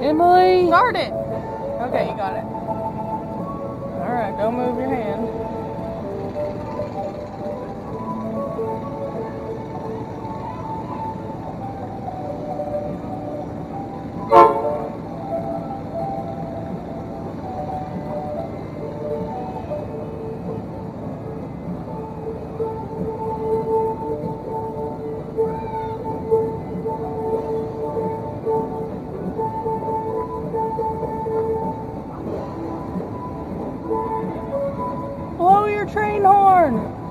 Emily! Start it. Okay, you got it. All right, don't move your hand. Blow your train horn.